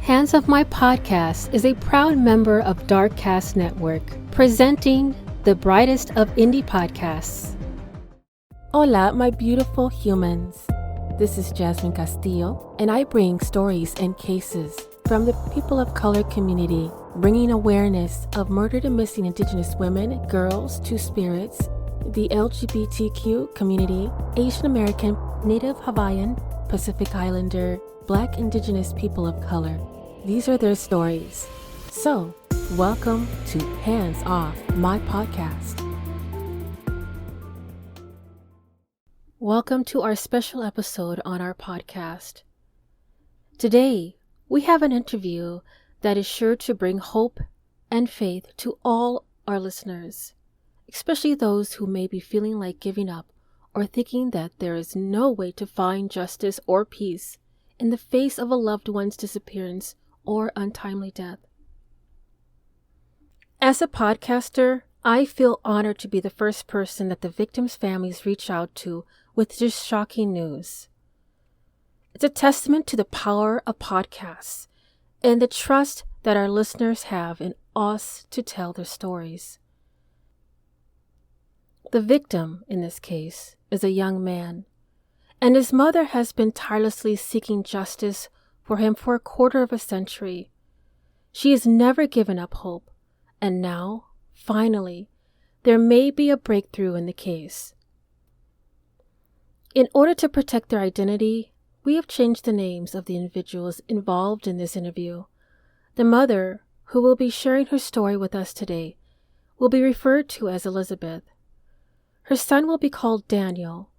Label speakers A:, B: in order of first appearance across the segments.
A: Hands of My Podcast is a proud member of Darkcast Network, presenting the brightest of indie podcasts. Hola, my beautiful humans. This is Jasmine Castillo, and I bring stories and cases from the people of color community, bringing awareness of murdered and missing Indigenous women, girls, two-spirits, the LGBTQ community, Asian American, Native Hawaiian, Pacific Islander, Black Indigenous people of color. These are their stories. So, welcome to Hands Off My Podcast. Welcome to our special episode on our podcast. Today, we have an interview that is sure to bring hope and faith to all our listeners, especially those who may be feeling like giving up or thinking that there is no way to find justice or peace in the face of a loved one's disappearance or untimely death. As a podcaster, I feel honored to be the first person that the victims' families reach out to with this shocking news. It's a testament to the power of podcasts and the trust that our listeners have in us to tell their stories. The victim, in this case, is a young man, and his mother has been tirelessly seeking justice for him for a quarter of a century. She has never given up hope, and now, finally, there may be a breakthrough in the case. In order to protect their identity, we have changed the names of the individuals involved in this interview. The mother, who will be sharing her story with us today, will be referred to as Elizabeth. Her son will be called Daniel,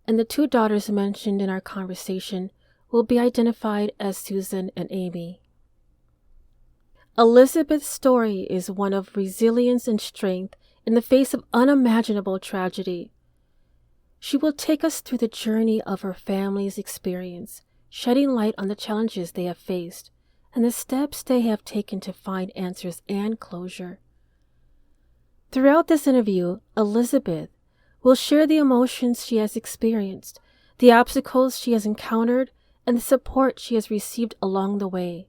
A: and the two daughters mentioned in our conversation will be identified as Susan and Amy. Elizabeth's story is one of resilience and strength in the face of unimaginable tragedy. She will take us through the journey of her family's experience, shedding light on the challenges they have faced and the steps they have taken to find answers and closure. Throughout this interview, Elizabeth will share the emotions she has experienced, the obstacles she has encountered, and the support she has received along the way.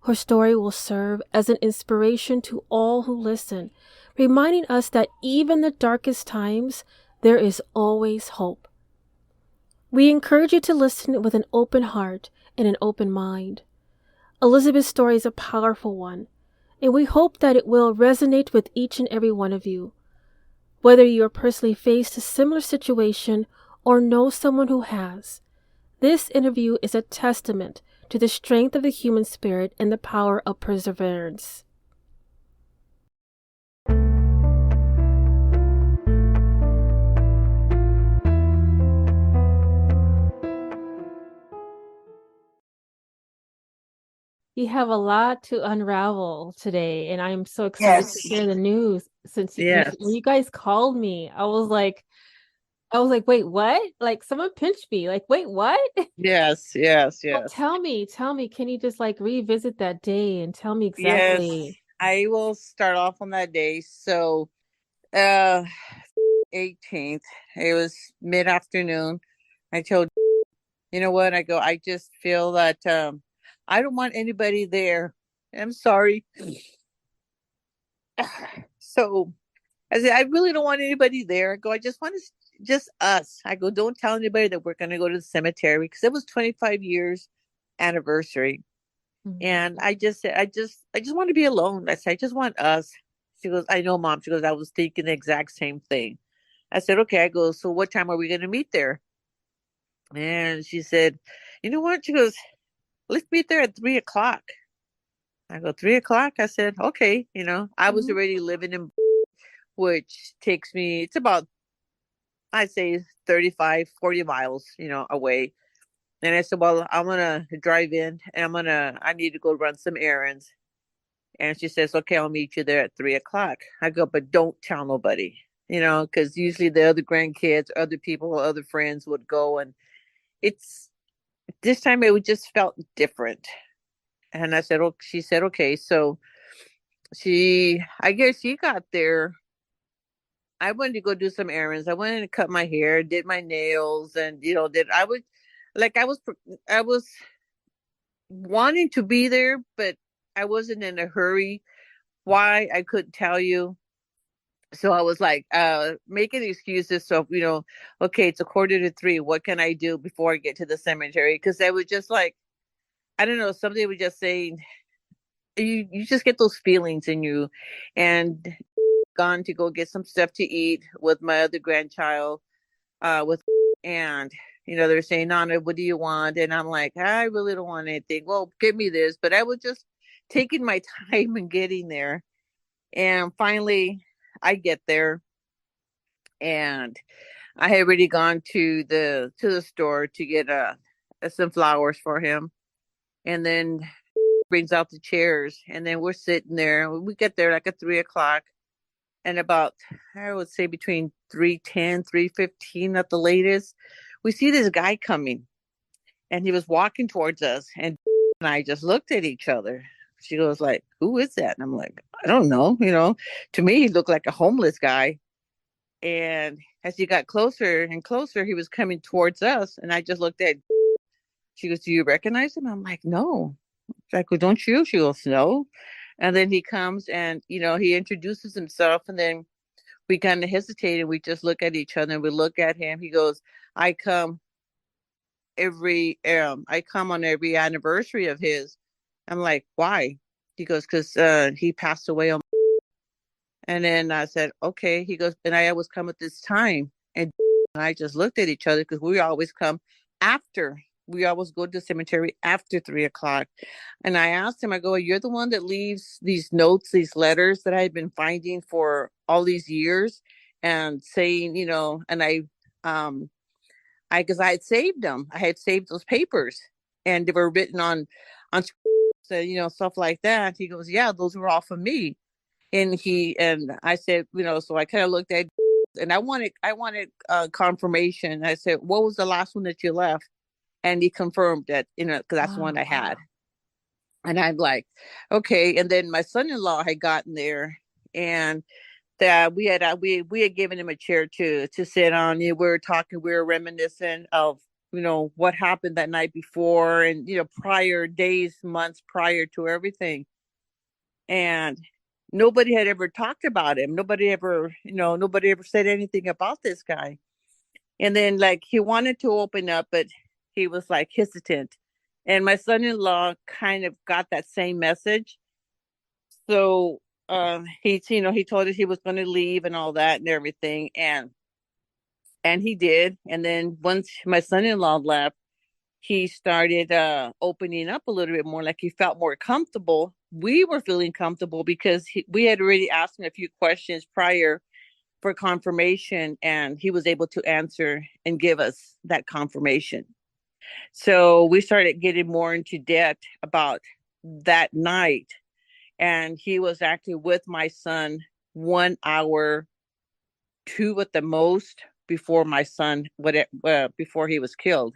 A: Her story will serve as an inspiration to all who listen, reminding us that even in the darkest times, there is always hope. We encourage you to listen with an open heart and an open mind. Elizabeth's story is a powerful one, and we hope that it will resonate with each and every one of you. Whether you are personally faced a similar situation or know someone who has, this interview is a testament to the strength of the human spirit and the power of perseverance. You have a lot to unravel today, and I'm so excited to hear the news. Since when you guys called me, I was like, wait, what? Like, someone pinched me. Like, wait, what?
B: Yes.
A: Well, tell me, can you just like revisit that day and tell me
B: Yes,
A: exactly?
B: I will start off on that day. So, 18th, it was mid-afternoon. I told, you know what? I just feel that I don't want anybody there. I'm sorry. So, I said, I really don't want anybody there. I just want just us. Don't tell anybody that we're going to go to the cemetery because it was 25 years anniversary. And I just said, I just want to be alone. I said, I just want us. She goes, I know, Mom. She goes, I was thinking the exact same thing. I said, okay. I go, so what time are we going to meet there? And she said, you know what? She goes, let's meet there at 3:00. I go, 3:00? I said, okay. I was already living in, which takes me, it's about, I'd say 35, 40 miles, away. And I said, well, I'm going to drive in and I need to go run some errands. And she says, okay, I'll meet you there at 3:00. I go, but don't tell nobody, because usually the other grandkids, other people, other friends would go. And this time it just felt different. And I said, oh, she said, okay. So I guess she got there. I wanted to go do some errands. I went and cut my hair, did my nails, and, I was wanting to be there, but I wasn't in a hurry. Why, I couldn't tell you. So I was like, making excuses. So, okay, it's 2:45. What can I do before I get to the cemetery? Because I was just like, I don't know, somebody was just saying, you just get those feelings in you. And gone to go get some stuff to eat with my other grandchild, with, and, they're saying, Nana, what do you want? And I'm like, I really don't want anything. Well, give me this. But I was just taking my time and getting there. And finally, I get there, and I had already gone to the store to get some flowers for him, and then brings out the chairs, and then we're sitting there. We get there like at 3 o'clock, and about, I would say, between 3:10, 3:15 at the latest, we see this guy coming, and he was walking towards us, and I just looked at each other. She goes like, "Who is that?" And I'm like, "I don't know." To me, he looked like a homeless guy. And as he got closer and closer, he was coming towards us. And I just looked at, she goes, "Do you recognize him?" I'm like, "No." She's like, "Well, don't you?" She goes, "No." And then he comes, and, he introduces himself. And then we kind of hesitated. We just look at each other, and we look at him. He goes, I come on every anniversary of his." I'm like, "Why?" He goes, "Because he passed away on." And then I said, "Okay." He goes, "And I always come at this time." And I just looked at each other, because we always come after. We always go to the cemetery after 3 o'clock. And I asked him, I go, "You're the one that leaves these notes, these letters that I've been finding for all these years, and saying, and because I had saved them. I had saved those papers, and they were written on, stuff like that." He goes, "Yeah, those were all for me." And I said, so I kind of looked at, and I wanted confirmation. I said, "What was the last one that you left?" And he confirmed that, because that's the one
A: Wow.
B: I had. And I'm like, "Okay." And then my son-in-law had gotten there, and that we had given him a chair to sit on. We were talking, we were reminiscing of, what happened that night before, and, prior days, months prior to everything. And nobody had ever talked about him. Nobody ever said anything about this guy. And then, like, he wanted to open up, but he was like hesitant. And my son-in-law kind of got that same message. So he told us he was going to leave and all that and everything. And he did. And then once my son-in-law left, he started opening up a little bit more, like he felt more comfortable. We were feeling comfortable because we had already asked him a few questions prior for confirmation, and he was able to answer and give us that confirmation. So we started getting more into depth about that night. And he was actually with my son 1 hour, two at the most, before my son, before he was killed.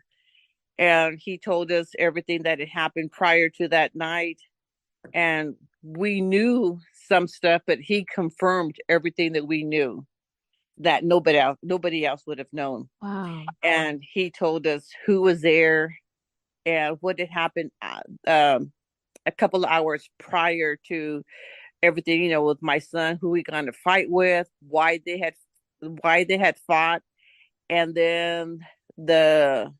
B: And he told us everything that had happened prior to that night. And we knew some stuff, but he confirmed everything that we knew, that nobody else would have known.
A: Wow.
B: And he told us who was there and what had happened, a couple of hours prior to everything, with my son, who we got in a fight with, why they had fought. And then the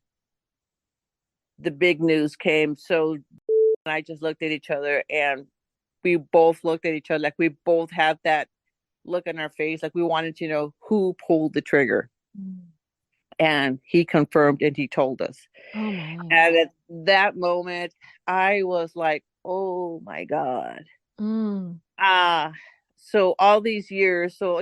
B: the big news came. So I just looked at each other, and we both looked at each other, like we both had that look on our face, like we wanted to know who pulled the trigger.
A: Mm.
B: And he confirmed, and he told us.
A: Oh my.
B: And at that moment, I was like, "Oh my God."
A: Mm.
B: Ah, so all these years, so,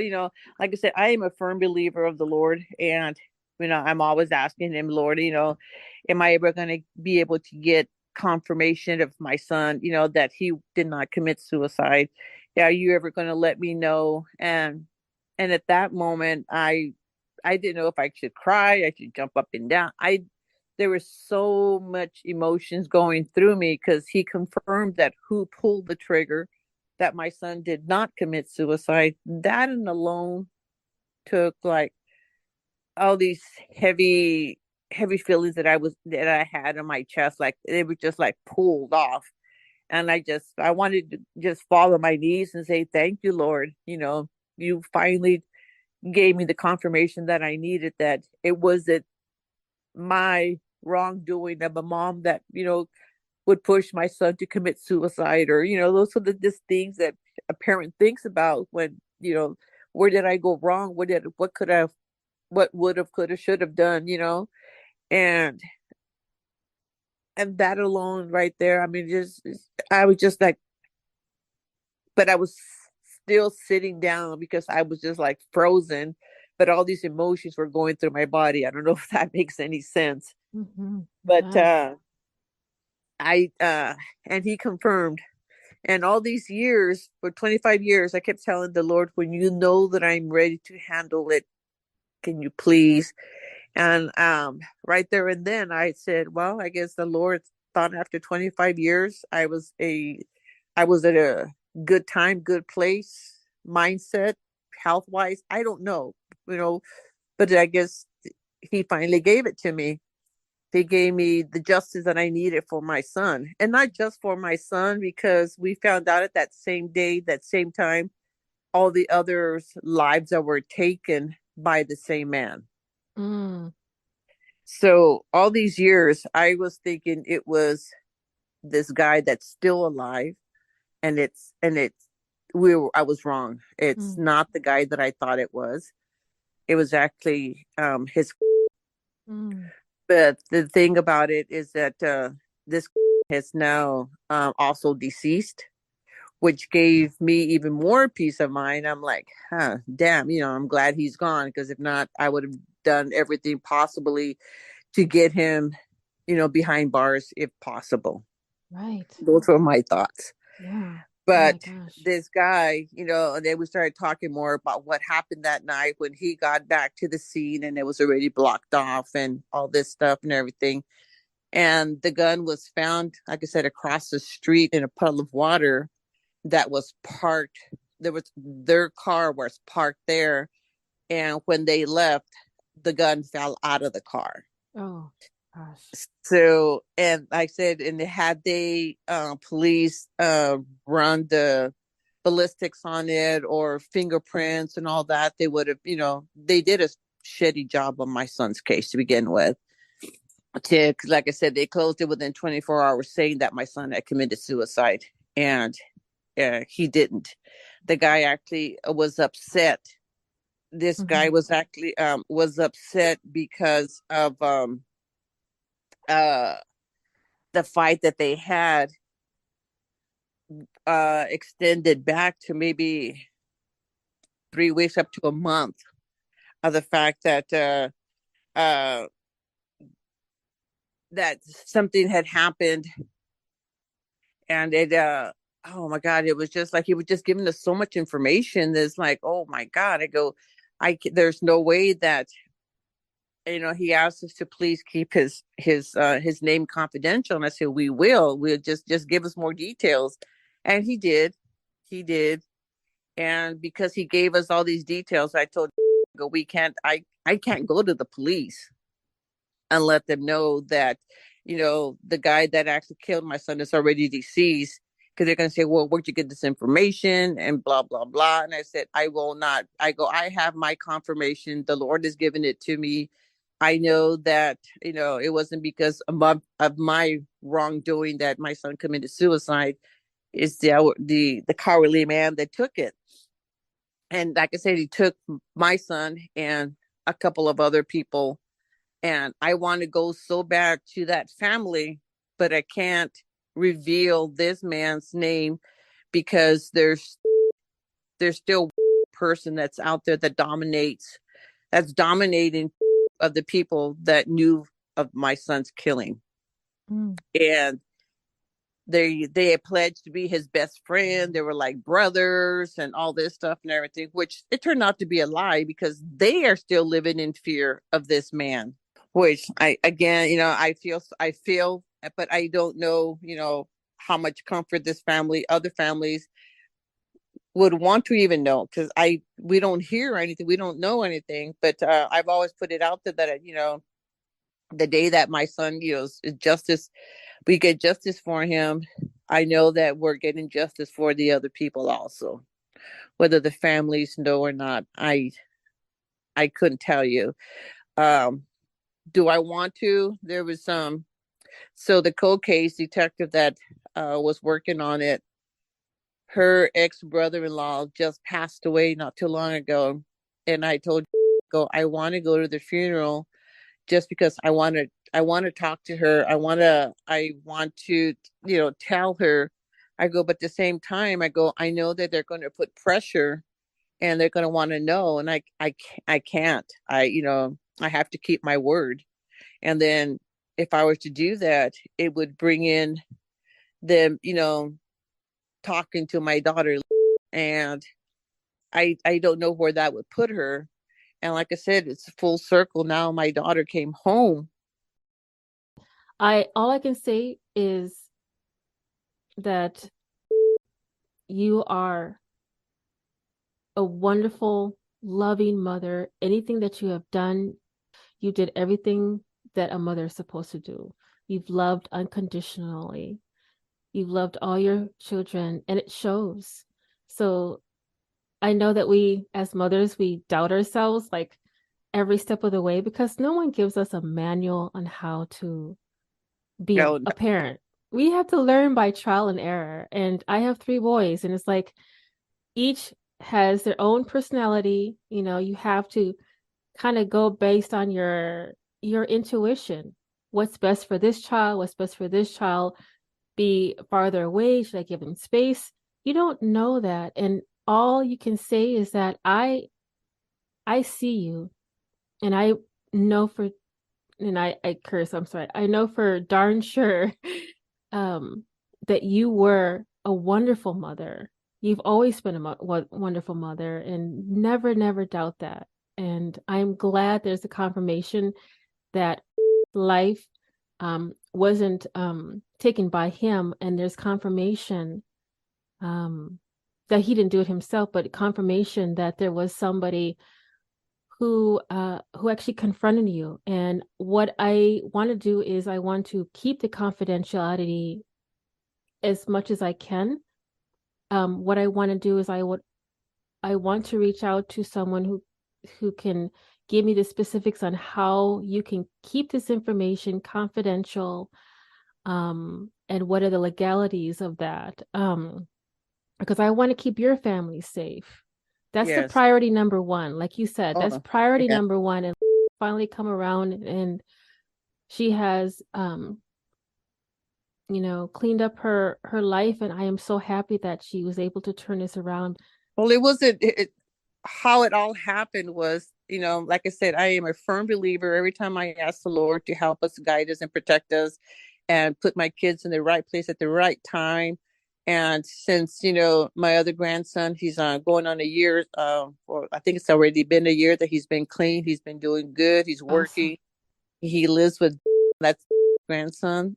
B: like I said, I am a firm believer of the Lord. And, I'm always asking him, "Lord, am I ever going to be able to get confirmation of my son, that he did not commit suicide? Yeah, are you ever going to let me know?" And at that moment, I didn't know if I should cry, I should jump up and down. There was so much emotions going through me, because he confirmed that who pulled the trigger, that my son did not commit suicide. That and alone took, like, all these heavy. heavy feelings that I had in my chest, like they were just like pulled off. And I wanted to just fall on my knees and say, thank you, Lord. You finally gave me the confirmation that I needed, that it wasn't my wrongdoing of a mom that, would push my son to commit suicide, or, those are the just things that a parent thinks about when, where did I go wrong? What could I, what would have, could have, should have done, and that alone right there, I mean, just, I was just like, but I was still sitting down because I was just like frozen, but all these emotions were going through my body. I don't know if that makes any sense.
A: Mm-hmm.
B: But
A: Yeah.
B: I and he confirmed. And all these years, for 25 years, I kept telling the Lord, when you know that I'm ready to handle it, can you please? And right there and then I said, well, I guess the Lord thought after 25 years I was at a good time, good place, mindset, health wise. I don't know, you know, but I guess he finally gave it to me. He gave me the justice that I needed for my son. And not just for my son, because we found out at that same day, that same time, all the others' lives that were taken by the same man.
A: Mm.
B: So all these years, I was thinking it was this guy that's still alive, and it's I was wrong. It's
A: Mm.
B: not the guy that I thought it was. It was actually his.
A: Mm.
B: But the thing about it is that this is now also deceased, which gave me even more peace of mind. I'm like, huh, damn, I'm glad he's gone, because if not, I would have done everything possibly to get him, behind bars if possible.
A: Right.
B: Those were my thoughts.
A: Yeah. Oh
B: But
A: my gosh.
B: this guy, and then we started talking more about what happened that night when he got back to the scene and it was already blocked off and all this stuff and everything. And the gun was found, like I said, across the street in a puddle of water that was parked. Their car was parked there. And when they left, the gun fell out of the car.
A: Oh gosh.
B: So, and like I said, and had they police run the ballistics on it or fingerprints and all that, they would have, they did a shitty job on my son's case to begin with. Like I said, they closed it within 24 hours, saying that my son had committed suicide, and he didn't. The guy actually was upset. This
A: Mm-hmm.
B: guy was upset because of uh the fight that they had extended back to maybe 3 weeks up to a month, of the fact that something had happened, and it oh my god, it was just like he was just giving us so much information that's like, oh my god. I go, there's no way that, he asked us to please keep his name confidential, and I said, we'll just give us more details. And he did. And because he gave us all these details, I told go, we can't I can't go to the police and let them know that, the guy that actually killed my son is already deceased, because they're going to say, well, where'd you get this information, and blah blah blah. And I said, I will not. I go, I have my confirmation, the Lord has given it to me. I know that, it wasn't because of my wrongdoing that my son committed suicide. It's the cowardly man that took it. And like I said, he took my son and a couple of other people, and I want to go so bad to that family, but I can't reveal this man's name, because there's still a person that's out there that's dominating of the people that knew of my son's killing.
A: Mm.
B: And they had pledged to be his best friend. They were like brothers and all this stuff and everything, which it turned out to be a lie, because they are still living in fear of this man. Which I again, I feel, but I don't know, how much comfort this family, other families would want to even know, because we don't hear anything, we don't know anything. But I've always put it out there that, the day that my son, is justice, we get justice for him. I know that we're getting justice for the other people also, whether the families know or not. I couldn't tell you. Um, do I want to? There was some. So the cold case detective that was working on it, her ex brother-in-law just passed away not too long ago, and I told go I want to go to the funeral just because I want to talk to her. I want to tell her. I go, but at the same time, I go, I know that they're going to put pressure and they're going to want to know, and I can't. I have to keep my word. And then if I was to do that, it would bring in them, talking to my daughter, and I don't know where that would put her. And like I said, it's full circle now. My daughter came home.
A: I all I can say is that you are a wonderful, loving mother. Anything that you have done, you did everything that a mother is supposed to do. You've loved unconditionally. You've loved all your children, and it shows. So I know that we, as mothers, we doubt ourselves like every step of the way because no one gives us a manual on how to be
B: No,
A: a parent. We have to learn by trial and error. And I have three boys, and it's like each has their own personality. You have to kind of go based on your intuition. What's best for this child? What's best for this child? Be farther away? Should I give them space? You don't know that. And all you can say is that I see you and I know for and I curse, I'm sorry. I know for darn sure um that you were a wonderful mother. You've always been a wonderful mother and never doubt that. And I'm glad there's a confirmation that life wasn't taken by him, and there's confirmation um that he didn't do it himself, but confirmation that there was somebody who actually confronted you. And what I want to do is I want to keep the confidentiality as much as I can. What I want to do is I want to reach out to someone who can give me the specifics on how you can keep this information confidential, and what are the legalities of that. Because I want to keep your family safe. That's the
B: yes.
A: priority number one. Like you said, that's
B: Oh,
A: priority
B: yeah.
A: number one. And finally come around and she has cleaned up her life, and I am so happy that she was able to turn this around.
B: Well, it wasn't how it all happened was, like I said, I am a firm believer. Every time I ask the Lord to help us, guide us, and protect us, and put my kids in the right place at the right time. And since my other grandson, he's going on a year, or I think it's already been a year that he's been clean. He's been doing good. He's
A: Awesome.
B: working. He lives with that's grandson.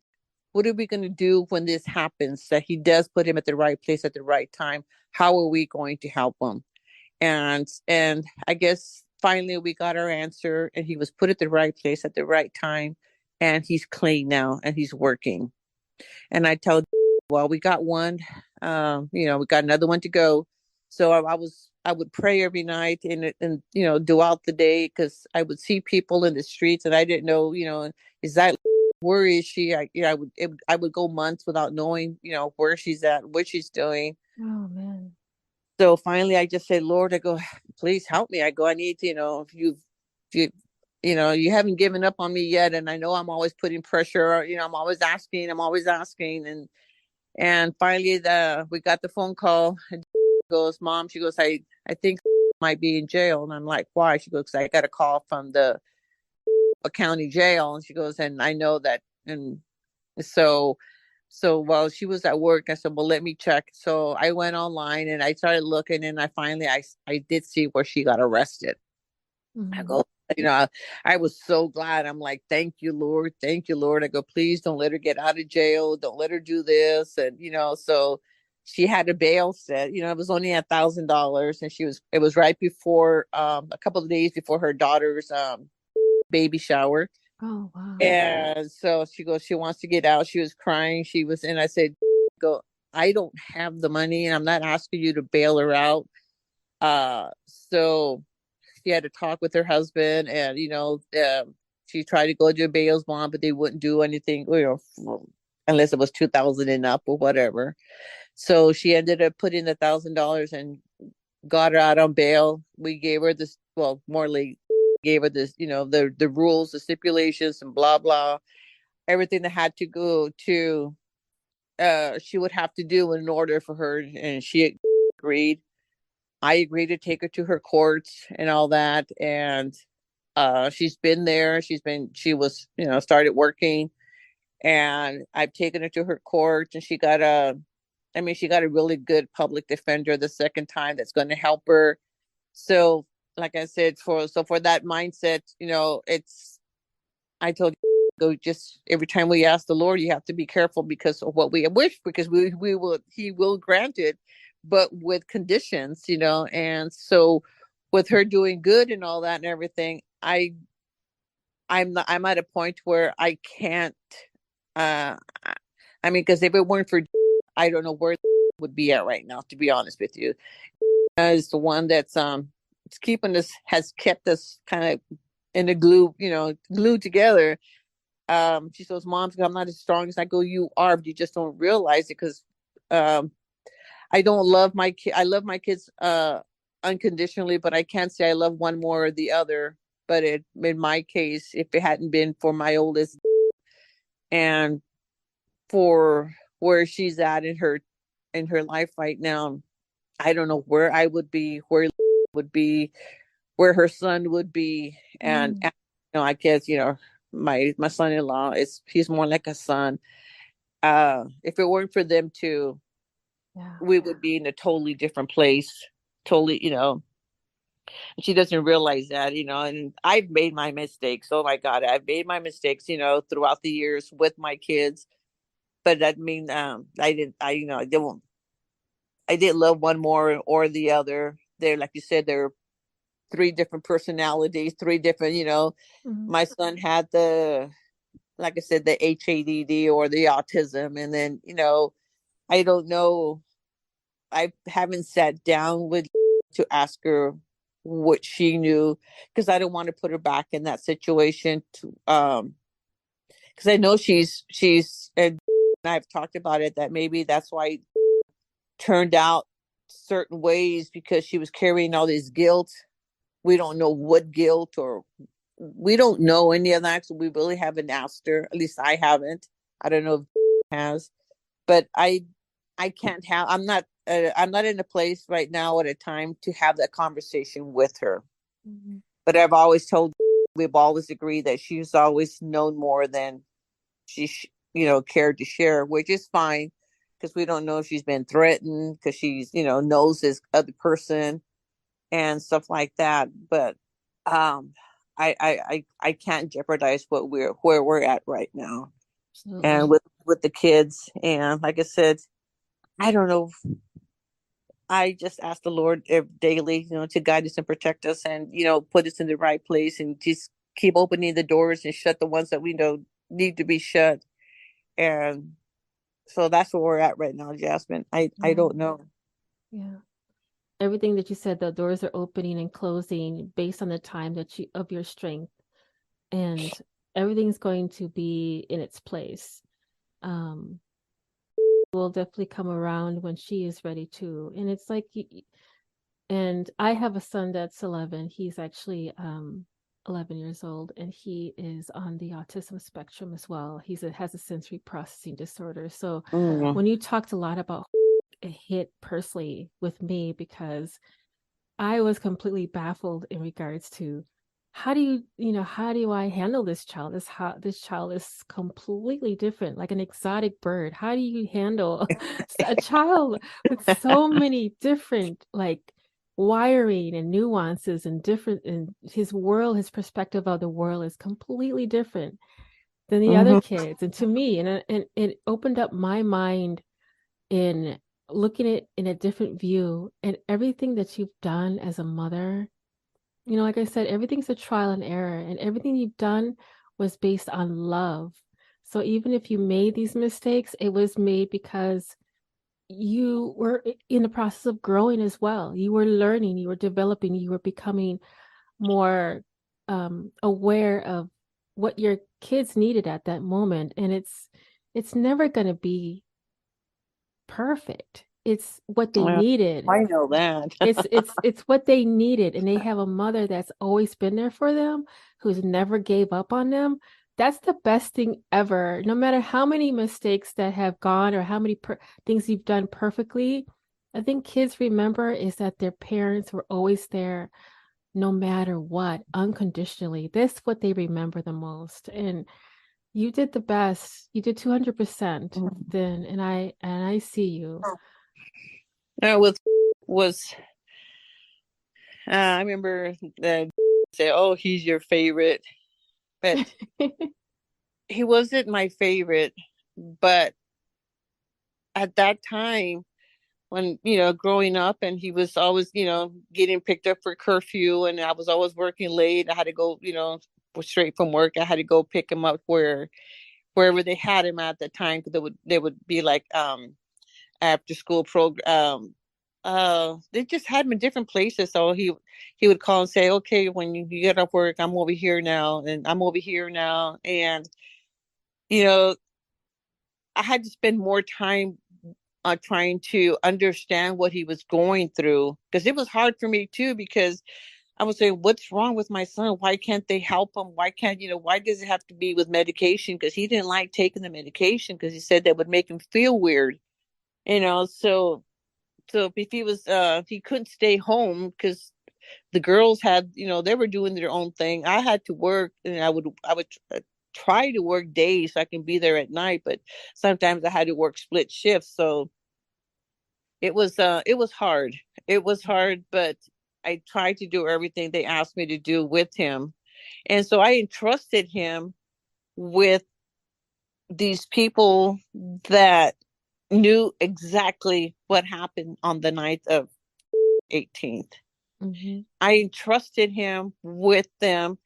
B: What are we going to do when this happens? That he does put him at the right place at the right time. How are we going to help him? And I guess finally we got our answer, and he was put at the right place at the right time, and he's clean now and he's working. And I tell, well, we got one, we got another one to go. So I would pray every night and throughout the day, because I would see people in the streets and I didn't know, is that, where is she? I would go months without knowing, where she's at, what she's doing.
A: Oh man.
B: So finally, I just say, Lord, I go, please help me. I go, I need to, if you haven't given up on me yet. And I know I'm always putting pressure, I'm always asking. And finally, we got the phone call. And goes, Mom, she goes, I think might be in jail. And I'm like, why? She goes, I got a call from the county jail. And she goes, and I know that. And so while she was at work, I said, well, let me check. So I went online and I started looking, and I did see where she got arrested. I
A: Mhm.
B: go, you know, I was so glad. I'm like, thank you, Lord. Thank you, Lord. I go, please don't let her get out of jail. Don't let her do this. And, so she had a bail set, it was only $1,000. And it was right before, a couple of days before her daughter's baby shower.
A: Oh, wow.
B: And so she goes, she wants to get out. She was crying. She was, and I said, go, I don't have the money and I'm not asking you to bail her out. So she had to talk with her husband and, she tried to go to a bail's bond, but they wouldn't do anything, unless it was 2,000 and up or whatever. So she ended up putting $1,000 and got her out on bail. We gave her this, well, more like gave her this, the rules, the stipulations, and blah blah, everything that had to go to, she would have to do in order for her, and she agreed. I agreed to take her to her courts and all that, and she's been there. She was, started working, and I've taken her to her court, and she got a really good public defender the second time that's going to help her. So, like I said, for that mindset, I told you, go, just every time we ask the Lord, you have to be careful because of what we wish, because He will grant it, but with conditions, and so with her doing good and all that and everything, I'm at a point where I can't, uh because if it weren't for, I don't know where would be at right now, to be honest with you. Is the one that's it's keeping us, has kept us kind of in the glued together. She says, "Mom, I'm not as strong as I go. You are, but you just don't realize it because um, I don't love my kid. I love my kids unconditionally, but I can't say I love one more or the other. But in my case, if it hadn't been for my oldest and for where she's at in her life right now, I don't know where I would be, where would be, where her son would be, and I guess my son-in-law is he's more like a son. If it weren't for them two,
A: Yeah.
B: we would be in a totally different place. Totally, she doesn't realize that, and I've made my mistakes. Oh my God, I've made my mistakes, throughout the years with my kids. But that mean I didn't love one more or the other. They're, like you said, they're three different personalities, three different,
A: Mm-hmm.
B: my son had like I said, the HADD or the autism. And then, I don't know. I haven't sat down with to ask her what she knew, because I don't want to put her back in that situation because I know and I've talked about it, that maybe that's why it turned out certain ways, because she was carrying all this guilt. We don't know what guilt, or we don't know any of that. So we really haven't asked her. At least I haven't. I don't know if has, but I can't have. I'm not in a place right now at a time to have that conversation with her.
A: Mm-hmm.
B: But I've always told. We've always agreed that she's always known more than she cared to share, which is fine, because we don't know if she's been threatened because she's knows this other person and stuff like that. But um, I can't jeopardize where we're at right now, and
A: Absolutely.
B: with the kids. And like I said, I don't know. I just ask the Lord daily, to guide us and protect us, and put us in the right place, and just keep opening the doors and shut the ones that we know need to be shut. And so that's where we're at right now, Jasmine. I
A: Yeah.
B: don't know.
A: Yeah. Everything that you said, the doors are opening and closing based on the time that you of your strength, and everything's going to be in its place. Um, will definitely come around when she is ready to. And it's like, and I have a son that's 11. He's actually 11 years old, and he is on the autism spectrum as well. Has a sensory processing disorder. So
B: Mm.
A: when you talked a lot about it, hit personally with me, because I was completely baffled in regards to how do I handle this child? This child is completely different, like an exotic bird. How do you handle a child with so many different, like, wiring and nuances and different, and his perspective of the world is completely different than the other
B: Hmm.
A: kids. And to me, and it opened up my mind in looking at it in a different view, and everything that you've done as a mother, like I said, everything's a trial and error, and everything you've done was based on love. So even if you made these mistakes, it was made because you were in the process of growing as well. You were learning, you were developing, you were becoming more aware of what your kids needed at that moment. And it's never going to be perfect. It's what they
B: Well,
A: needed.
B: I know that.
A: It's what they needed, and they have a mother that's always been there for them, who's never gave up on them. That's the best thing ever. No matter how many mistakes that have gone or how many things you've done perfectly, I think kids remember is that their parents were always there no matter what, unconditionally. That's what they remember the most. And you did the best. You did 200% then, and I see you.
B: Was I remember that say, "Oh, he's your favorite," but he wasn't my favorite. But at that time, when growing up, and he was always getting picked up for curfew, and I was always working late. I had to go straight from work. I had to go pick him up wherever they had him at the time, because they would be like after school program. They just had him in different places. So he would call and say, "Okay, when you get off work, I'm over here now, and I'm over here now." And you know, I had to spend more time trying to understand what he was going through, because it was hard for me too. Because I would say, "What's wrong with my son? Why can't they help him? Why can't why does it have to be with medication?" Because he didn't like taking the medication, because he said that would make him feel weird. So if he was he couldn't stay home, because the girls had they were doing their own thing. I had to work, and I would try to work days so I can be there at night, but sometimes I had to work split shifts. So it was hard. It was hard, but I tried to do everything they asked me to do with him. And so I entrusted him with these people that knew exactly what happened on the night of 18th.
A: Mm-hmm.
B: I entrusted him with them,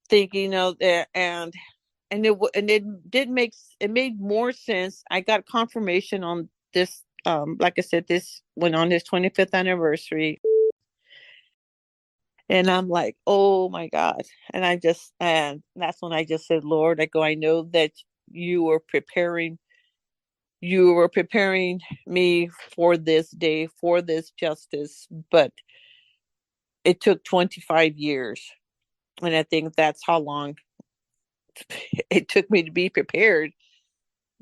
B: thinking, that, and it did make it made more sense. I got confirmation on this. Like I said, this went on his 25th anniversary, and I'm like, oh my God. And that's when I just said, Lord, I know that you were preparing you were preparing me for this day, for this justice, but it took 25 years. And I think that's how long it took me to be prepared.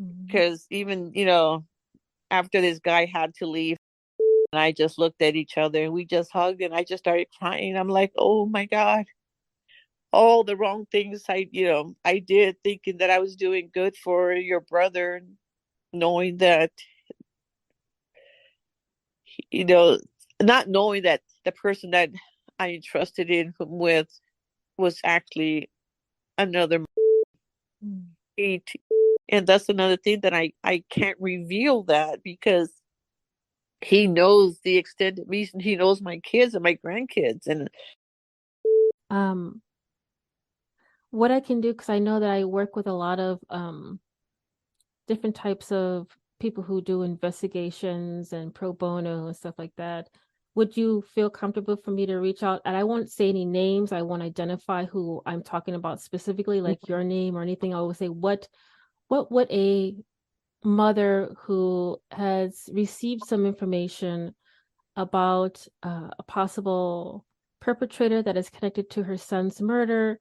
A: Mm-hmm.
B: Because even, after this guy had to leave, and I just looked at each other, and we just hugged, and I just started crying. I'm like, oh my God, all the wrong things I did, thinking that I was doing good for your brother, knowing that, you know, not knowing that the person that I entrusted in with was actually another mate. And that's another thing that I can't reveal that, because he knows the extended reason. He knows my kids and my grandkids. And
A: Um, what I can do, because I know that I work with a lot of different types of people who do investigations and pro bono and stuff like that. Would you feel comfortable for me to reach out? And I won't say any names. I won't identify who I'm talking about specifically, like your name or anything. I will say what would a mother who has received some information about a possible perpetrator that is connected to her son's murder,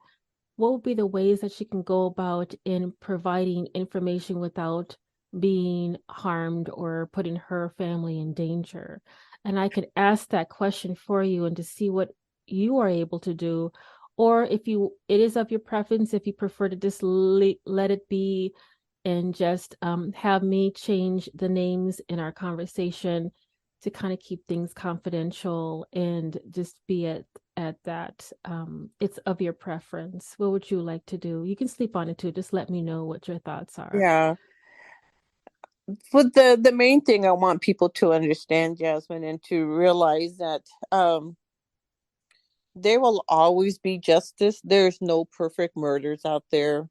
A: what would be the ways that she can go about in providing information without being harmed or putting her family in danger? And I could ask that question for you and to see what you are able to do. Or if it is of your preference, if you prefer to just let it be and just have me change the names in our conversation to kind of keep things confidential and just be at that. It's of your preference. What would you like to do? You can sleep on it too. Just let me know what your thoughts are.
B: yeah, but the main thing I want people to understand, Jasmine, and to realize that there will always be justice. There's no perfect murders out there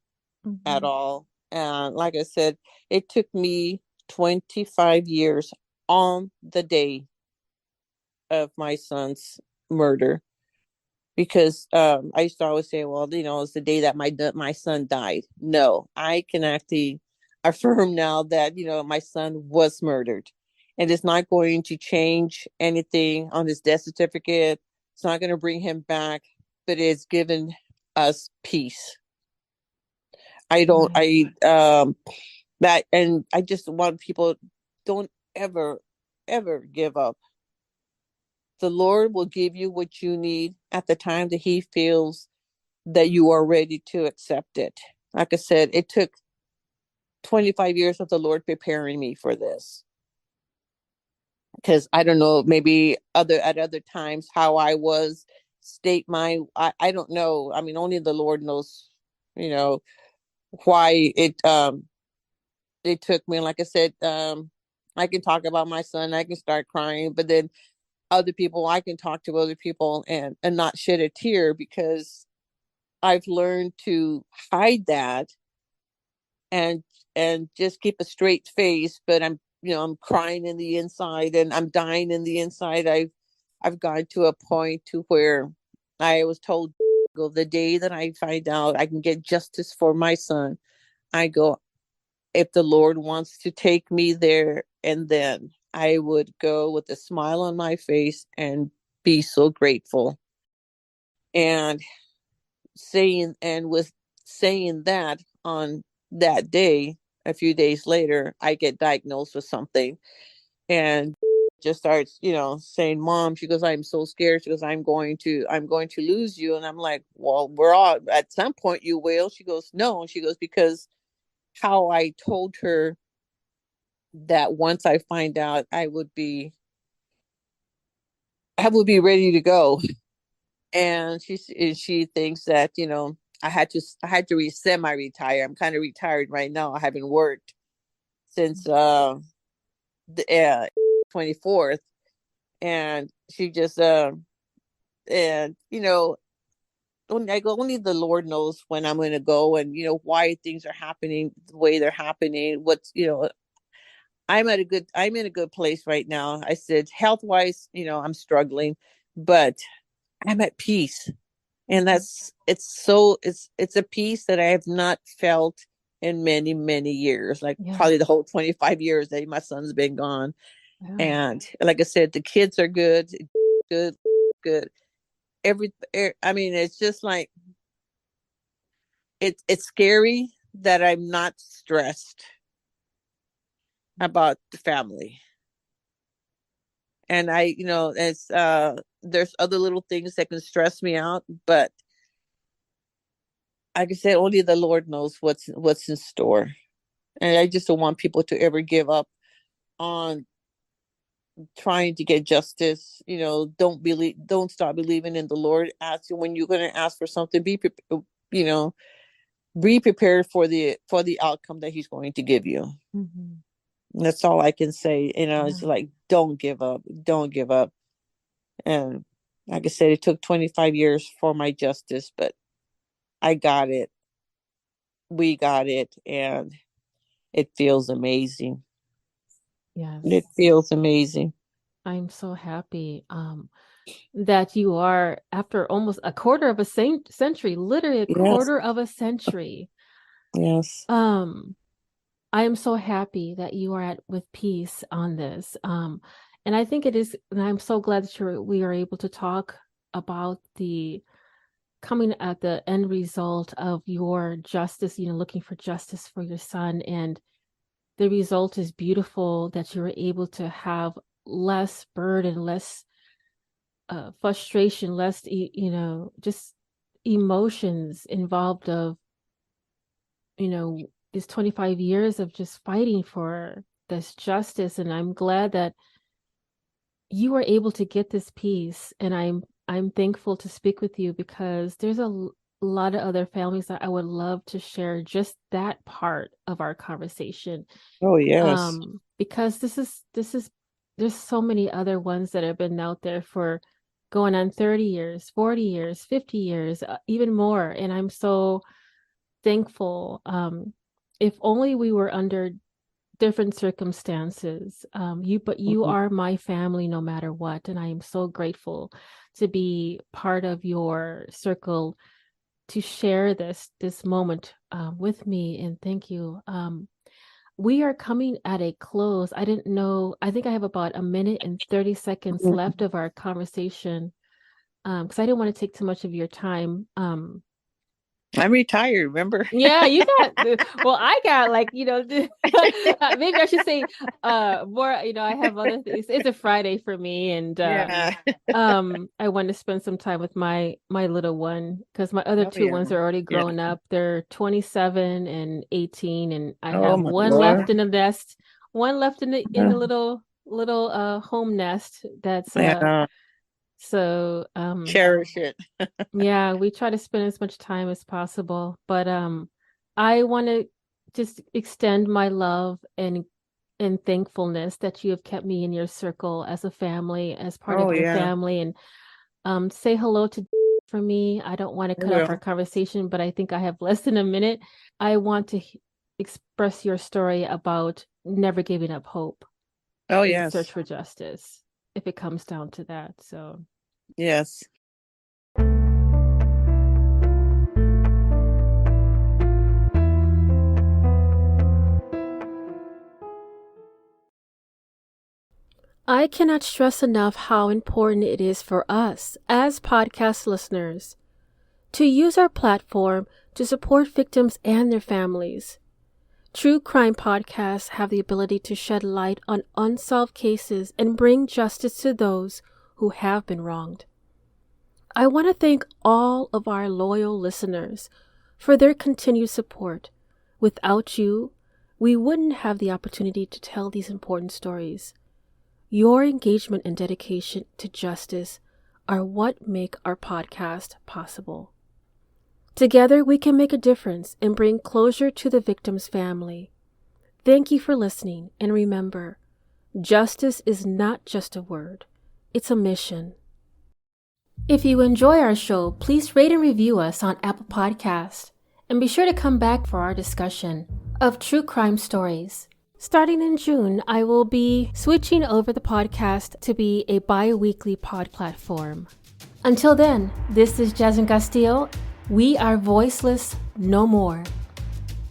B: at
A: Mm-hmm.
B: all. And like I said, it took me 25 years on the day of my son's murder because I used to always say, well, it's the day that my son died. No, I can actually affirm now that my son was murdered, and it's not going to change anything on his death certificate. It's not going to bring him back, but it's given us peace. I don't.
A: Right.
B: I that, and I just want people, don't ever ever give up. The Lord will give you what you need at the time that He feels that you are ready to accept it. Like I said, it took 25 years of the Lord preparing me for this. Because I don't know, maybe at other times how I was state my I don't know. I mean, only the Lord knows, you know, why it took me. Like I said, I can talk about my son, I can start crying, but then other people, I can talk to other people and not shed a tear because I've learned to hide that and just keep a straight face, but I'm crying in the inside and I'm dying in the inside. I've gotten to a point to where I was told, go, the day that I find out I can get justice for my son, I go, if the Lord wants to take me there, and then I would go with a smile on my face and be so grateful. And with saying that on that day, a few days later, I get diagnosed with something and just starts, saying, Mom, she goes, I'm so scared. She goes, I'm going to lose you. And I'm like, well, we're all, at some point you will. She goes, no. She goes, because how I told her that once I find out, I would be ready to go. And she thinks that, I had to semi-retire. I'm kind of retired right now. I haven't worked since the 24th. And she just and I go, only the Lord knows when I'm going to go, and why things are happening the way they're happening. I'm in a good place right now. I said, health wise, I'm struggling, but I'm at peace. And it's a peace that I have not felt in many, many years, like
A: Yeah.
B: probably the whole 25 years that my son's been gone.
A: Yeah.
B: And like I said, the kids are good, good, good. I mean, it's just like, it's scary that I'm not stressed about the family. And there's other little things that can stress me out, but like I said, only the Lord knows what's in store. And I just don't want people to ever give up on trying to get justice. Don't stop believing in the Lord. Ask, when you're going to ask for something, you know be prepared for the outcome that He's going to give you.
A: Mm-hmm.
B: And that's all I can say. It's
A: Yeah.
B: like, don't give up, don't give up. And like I said, it took 25 years for my justice, but I got it. We got it, and it feels amazing. It
A: Yes.
B: feels amazing.
A: I'm so happy that you are, after almost a quarter of a century, literally a
B: Yes,
A: quarter of a century.
B: yes.
A: Um, I am so happy that you are at with peace on this. And I think it is, and I'm so glad that we are able to talk about the coming at the end result of your justice, looking for justice for your son. And the result is beautiful, that you were able to have less burden, less frustration, less, just emotions involved of, this 25 years of just fighting for this justice. And I'm glad that you were able to get this peace. And I'm thankful to speak with you, because there's a lot of other families that I would love to share just that part of our conversation.
B: Oh, yes.
A: Because this is there's so many other ones that have been out there for going on 30 years, 40 years, 50 years, even more. And I'm so thankful. If only we were under different circumstances. But you
B: Mhm.
A: are my family no matter what. And I am so grateful to be part of your circle to share this moment with me. And thank you. We are coming at a close. I didn't know. I think I have about a minute and 30 seconds left of our conversation because I didn't want to take too much of your time.
B: I'm retired, remember?
A: Yeah, you got well, I got like, maybe I should say more, I have other things. It's a Friday for me and
B: Yeah.
A: I want to spend some time with my little one because my other
B: Oh
A: two
B: yeah.
A: ones are already
B: Yeah.
A: grown up. They're 27 and 18 and I
B: Oh
A: have
B: my
A: one left
B: Lord.
A: in the nest, one left in the little home nest that's
B: Yeah.
A: so
B: Cherish it.
A: yeah, we try to spend as much time as possible, but I want to just extend my love and thankfulness that you have kept me in your circle as a family, as part
B: Oh
A: of your
B: yeah.
A: family, and say hello to for me. I don't want to
B: I
A: cut off our
B: will.
A: conversation, but I think I have less than a minute. I want to express your story about never giving up hope
B: Oh
A: in the search
B: yes.
A: for justice, if it comes down to that. So.
B: Yes.
A: I cannot stress enough how important it is for us, as podcast listeners, to use our platform to support victims and their families. True crime podcasts have the ability to shed light on unsolved cases and bring justice to those who have been wronged. I want to thank all of our loyal listeners for their continued support. Without you, we wouldn't have the opportunity to tell these important stories. Your engagement and dedication to justice are what make our podcast possible. Together, we can make a difference and bring closure to the victim's family. Thank you for listening, and remember, justice is not just a word, it's a mission. If you enjoy our show, please rate and review us on Apple Podcasts, and be sure to come back for our discussion of true crime stories. Starting in June, I will be switching over the podcast to be a bi-weekly pod platform. Until then, this is Jasmine Castillo. We are voiceless no more.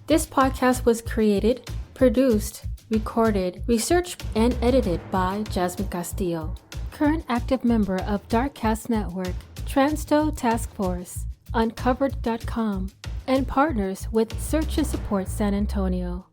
A: This podcast was created, produced, recorded, researched, and edited by Jasmine Castillo, current active member of Darkcast Network, Transto Task Force, Uncovered.com, and partners with Search and Support San Antonio.